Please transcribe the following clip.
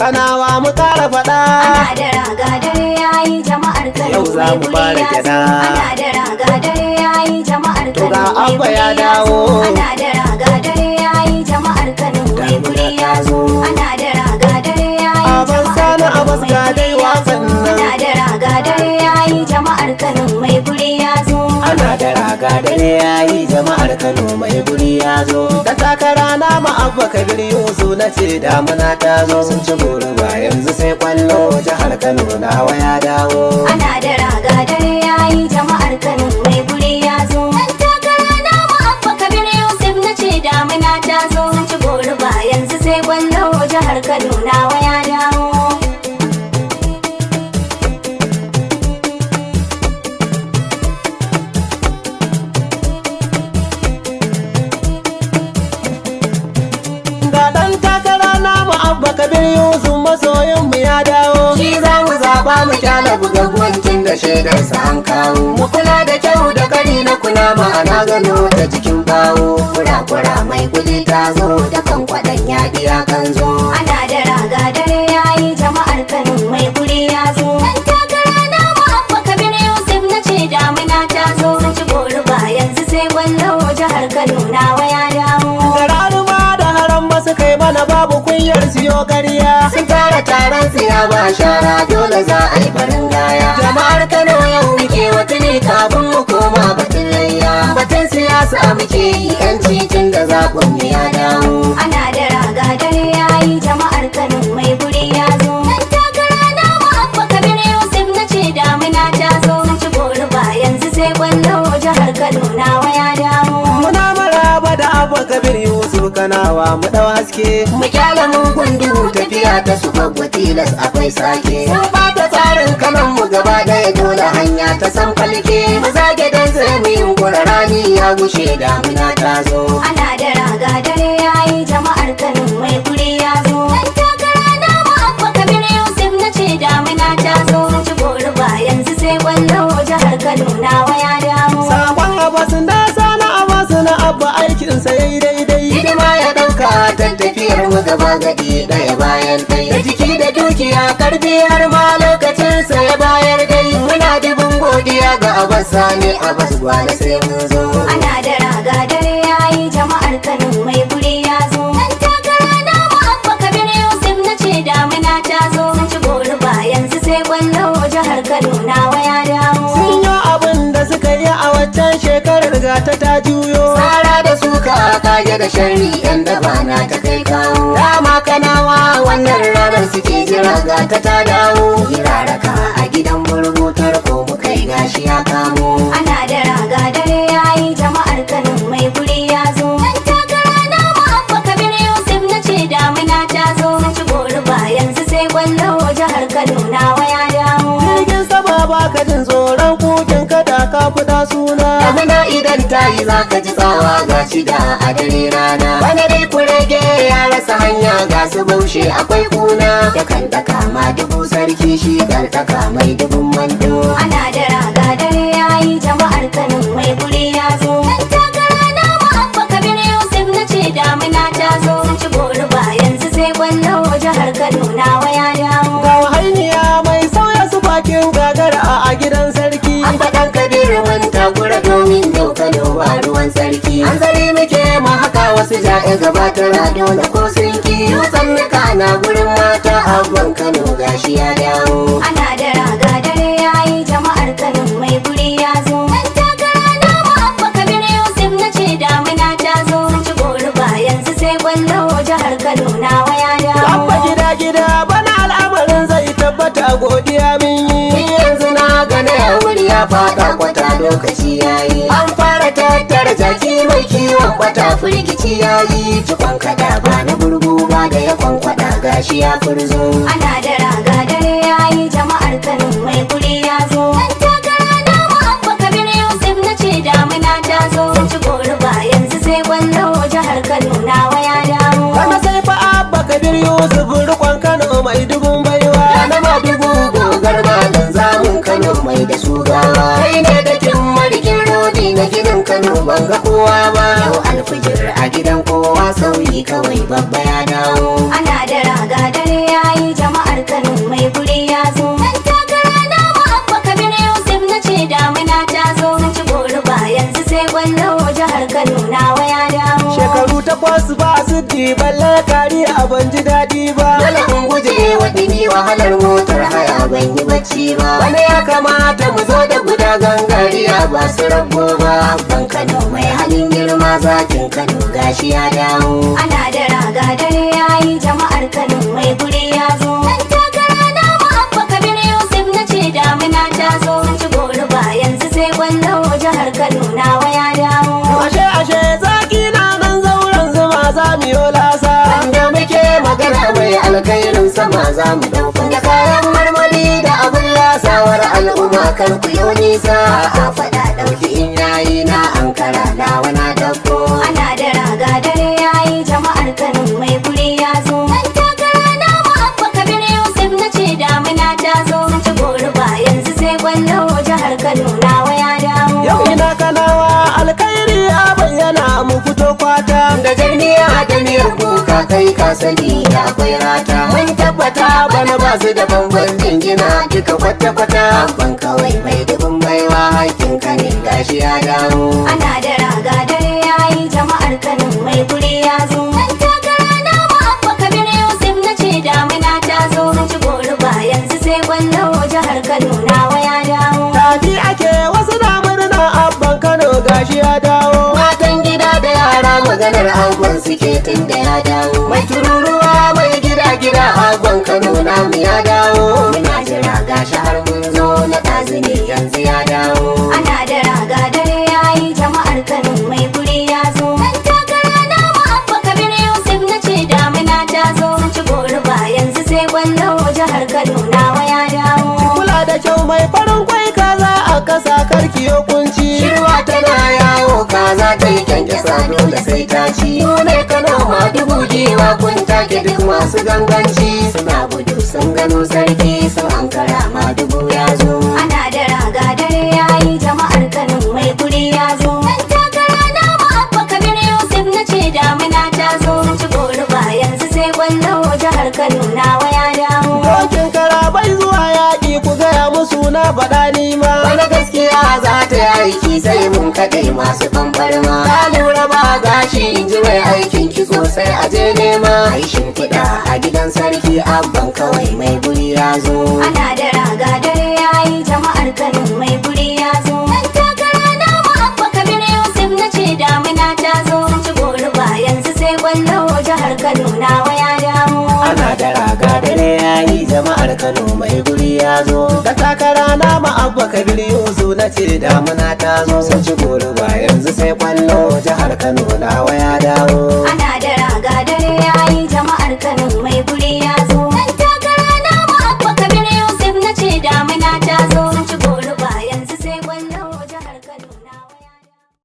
kanawa mu kara faɗa. Ana da raga dare yayi jama'ar Kano Yau za mu fara kiɗa. Ana da raga dare yayi jama'ar To Kano ga Abba ya dawo. Ana da raga dare yayi jama'ar Kano mai guri ya zo. Ana da raga dare yayi Aban Sani Abbas ga dai wasan nan. Ana da raga dare yayi jama'ar Kano mai guri ya zo. Ana da raga dare yayi jama'ar Kano mai guri ya zo. Da takara na ma Abba Kabir Yusuf na ce damuna ta zo. Sun ci goruba yanzu sai kwallo jihar Kano nawa ya dawo. Ana da raga dare yayi jama'ar Kano mai guri ya zo. Dan takara na mu Abba Kabir Yusuf na ce damuna ta zo. Sun ci goruba yanzu sai kwallo jihar Kano nawa ya dawo. Ga ɗan takara namu Abba Kabir Yusuf masoyin mu ya dawo. Shi za mu zaɓa mu kyala bugaggun tun da shaidarsa an kawo. Mu kula da kyau da kari na kuna ma'ana gano ta cikin bawo. Kura-kura mai kudi ta zo da kan kwaɗan yaɗi ya kan zo. Ana da raga dare yayi jama'ar Kano mai guri ya zo. Dan takara na mu Abba Kabir Yusuf na ce damuna ta zo. Sun ci goruba yanzu sai gwallo jihar Kano nawa ya dawo. Gararuma da haram ba su kai mana babu kunyar siyo ƙarya. Sun tara taron siya ba shara dole za a yi farin gaya. Jama'ar Kano yau Muke wata ne kafin mu koma batun layya. Batun siyasa muke yi yanci tun da zaɓin mu ya dawo. Ana da raga dare yayi jama'ar Kano mai guri ya zo. Dan takara na mu Abba Kabir Yusuf na ce damuna ta zo. Sun ci goruba yanzu sai gwallo jihar Kano nawa ya dawo. muna maraba da Abba Kabir Yusuf kanawa mu ɗau haske. Mu kyala mugun duhu tafiya ta su babba tilas akwai sake. Sun bata tsarin kanan mu gaba ɗaya dole hanya ta san falke. Mu zage dan sai mu yunkura rani ya gushe damuna ta zo. Ana da raga dare yayi jama'ar Kano mai guri ya zo. Dan takara na mu Abba Kabir Yusuf na ce damuna ta zo. Sun ci goruba yanzu sai gwallo jihar Kano nawa ya dawo. Sakon Abbas na sana Abbas na Abba aikinsa yayi daidai. Hidima ya ɗauka ta tafiyar mu gaba gadi ɗaya bayan ɗaya. Da jiki da dukiya karfi har ma lokacinsa ya bayar dai. Muna dubin godiya ga Abbas Sani Abbas Gwale sai mun zo. Ana da raga dare yayi jama'ar Kano mai guri ya zo. Dan takara na mu Abba Kabir Yusuf na ce damuna ta zo. Sun ci goruba yanzu sai gwallo jihar Kano nawa ya dawo. Sun yi abin da suka yi a waccan shekarar gata ta juyo. Tsara da suka kage da sharri yan daba na ta kai kawo. Dama kanawa wannan ranar suke jira gata ta dawo. Giraraka a gidan burbutar ko mu kai gashi ya kamo. Ana da raga dare yayi jama'ar Kano mai guri ya zo. Dan takara na mu Abba Kabir Yusuf na ce damuna ta zo. Sun ci goruba yanzu sai gwallo jihar Kano nawa ya dawo. Jirgin sama ba ka jin tsoron kukin kada ka fita suna. Damuna idan ta yi za ka ji tsawa ga shida a dare rana. Wani dai kurege ya rasa hanya ga su baushe akwai kuna. Da kan daka ma dubu Sarki shi kartaka mai dubun mando. Ana da raga dare yayi jama'ar Kano mai guri ya zo. Dan takara na mu Abba Kabir Yusuf na ce damuna ta zo. Sun ci goruba yanzu sai gwallo jihar Kano nawa ya dawo. Ga wahainiya mai sauya su bakin gagara a gidan sarki. Abba dan Kabiru mun takura domin yau Kano ba ruwan sarki. An zari muke ma haka wasu ja'i gabatar dole ko sun ki. Dutsen nika na gurin mata abban Kano gashi ya dawo. Ana da raga dare yayi jama'ar Kano mai guri ya zo. Dan takara na mu Abba Kabir Yusuf na ce damuna ta zo. Sun ci goruba yanzu sai gwallo jihar Kano nawa ya dawo. Abba gida gida bana al'amarin zai tabbata godiya min yi. Yanzu na gane wuri ya fada kwata lokaci yayi. An fara tattara jaki mai kiwon kwata firgici yayi. Cikon kada ba na burgu ba da ya kwankwada gashi ya furzo. Ana da raga dare yayi jama'ar Kano mai guri ya zo. Dan takara na mu Abba Kabir Yusuf na ce damuna ta zo. Sun ci goruba yanzu sai gwallo jihar Kano nawa ya dawo. Bana sai fa Abba Kabir Yusuf rikon Kano mai dubun baiwa. Na ma dubu gogar malam zamun Kano mai da su gawa. Kai ne da kin marikin rodi na ginin Kano ban ga kowa ba. Yau alfijir a gidan kowa sauyi kawai babba ya dawo. Ana da raga dare yayi takwas ba su balle kari a ban ji daɗi ba. Dole in guje wa ɗini wahalar motar haya ban yi bacci ba. Wani ya kamata mu zo da guda gangariya ba su rago ba. Abban Kano mai halin girma zakin Kano gashi ya dawo. Ana da raga dare yayi jama'ar Kano mai guri ya zo. Dan takara na mu Abba Kabir Yusuf na ce damina ta zo. Mun ci gori ba yanzu sai kwallo jihar Kano nawa ya dawo. Ashe zaki na nan zauren zuma za mu yi lasa. Wanda muke magana mai alkhairin sama za mu ɗauka. Da kayan marmari da abin lasawar al'umma kar ku yi nisa. A faɗa ɗauki in yayi na ankara na wana ɗauko. Ana da raga dare yayi jama'ar Kano mai guri ya zo. Dan takara na mu Abba Kabir Yusuf na ce damina ta zo. Mun ci gori ba yanzu sai kwallo jihar Kano nawa ya dawo. Yau ina Kanawa alkhairi ya bayyana mu fito kwata. Da jarmiya da miyar kuka kai ka sani da akwai rata. Mun tabbata bana ba su da bambancin gina duka kwata-kwata. Abban kawai mai dubin baiwa hakkin ka ne gashi ya dawo. Ana da raga dare yayi jama'ar Kano mai guri ya zo. Dan takara na mu Abba Kabir Yusuf na ce damina ta zo. Mun ci gori ba yanzu sai kwallo jihar Kano nawa ya dawo. Tafi ake wasu na murna abban Kano gashi ya dawo. Matan gida da yara maganar angon suke tun da ya dawo. Mai tururuwa mai gida angon Kano namu ya dawo. Muna jira gashi har mun zo na ɗazini yanzu ya dawo. Ana da raga dare yayi jama'ar Kano mai guri ya zo. Dan takara na mu Abba Kabir Yusuf na ce damina ta zo. Mun ci gori ba yanzu sai kwallo jihar Kano nawa ya dawo. Kula da kyau mai farin kwai kaza a kasa karkiyo kunci. Shirwa tana yawo kaza ta yi kyankyasa dole sai ta ci. Nune Kano ma dubu giwa kun take duk masu ganganci. Suna gudu sun gano sarki sun ankara ma dubu ya zo. Ana da raga dare yayi jama'ar Kano mai guri ya zo. Dan takara na mu Abba Kabir Yusuf na ce damina ta zo. Mun ci gori ba yanzu sai kwallo jihar Kano nawa ya dawo. Dokin kara bai zuwa yaƙi ku gaya musu na faɗa ni ma. Wani gaskiya za ta yi aiki sai mun kaɗe masu ɓamɓarma. Ta lura ba gashi in ji mai aikin kitso sai a je nema. Ai shimfiɗa a gidan sarki abban kawai mai guri ya zo. Ana da raga dare yayi jama'ar Kano mai guri ya zo. Dan takara na mu Abba Kabir Yusuf na ce damina ta zo. Mun ci gori ba yanzu sai kwallo jihar Kano nawa ya dawo. Ana da raga dare yayi jama'ar Kano mai guri ya zo. Da takara na ma Abba Kabir Yusuf na ce damuna ta zo. Sun ci gori ba yanzu sai kwallo jihar Kano nawa ya dawo. Ana